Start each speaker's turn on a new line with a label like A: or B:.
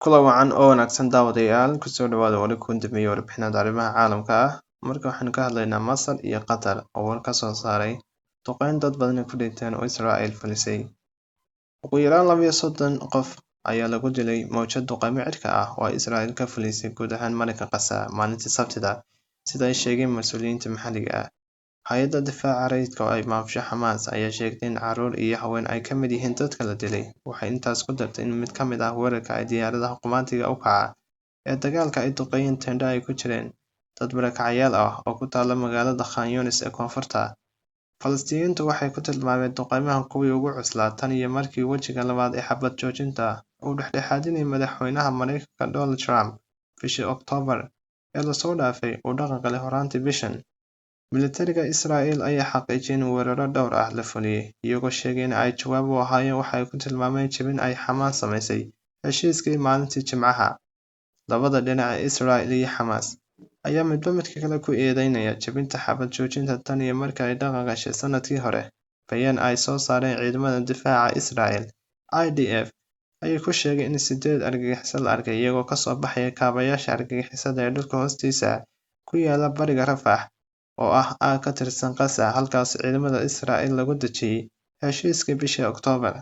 A: Kula wacan oo wanaagsan daawadayaal kusoo dhawaada wali ku dambeeyay warbixinada arrimaha caalamka ah marka waxaan ka hadlaynaa Masar iyo Qatar oo war ka soo saaray duqeyn dad badan ku dhinteen oo Israa'iil fulisay. Ugu yaraan 32 qof ayaa lagu dilay mowjad duqeymo cirka ah oo Israa'iil ka fulisay guud ahaan marinka Gaza maalintii Sabtida sida ay sheegeen mas'uuliyiinta maxalliga ah. Hay'adda difaaca rayidka oo ay maamusho Xamaas ayaa sheegtay in carruur iyo haween ay ka mid yihiin dadka la dilay. Waxay intaas ku dartay in mid ka mid ah weerarka ay diyaaradaha qumaatiga u kaca ee dagaalka ay duqeeyeen teendho ay ku jireen dad barakacayaal ah oo ku taalla magaalada Khan Younis ee koonfurta. Falastiiniyiintu waxay ku tilmaameen duqeymahan kuwii ugu cuslaa tan iyo markii wejiga labaad ee xabad joojinta uu dhexdhexaadinayay madaxweynaha Mareykanka Donald Trump bishii Oktoobar ee la soo dhaafay uu dhaqan galay horraantii bishan. Militariga Israa'iil ayaa xaqiijiyay in weeraro dhowr ah la fuliyay, iyagoo sheegay in ay jawaab u ahaayeen waxa ay ku tilmaameen jebin ay Xamaas samaysay heshiiskii maalintii Jimcaha. Labada dhinac ee Israa'iil iyo Xamaas ayaa midba midka kale ku eedeynaya jebinta xabad joojinta tan iyo markii ay dhaqan gashay sanadkii hore. Bayaan ay soo saareen ciidamada difaaca Israa'iil IDF ayaa ku sheegay in 8 argagixiso la arkay iyagoo ka soo baxaya kaabayaasha argagixisada ee dhulka hoostiisa ku yaala bariga Rafah oo ah aag ka tirsan Gaza halkaas ciidamada Israa'iil lagu dejiyay heshiiskii bishii Oktoobar.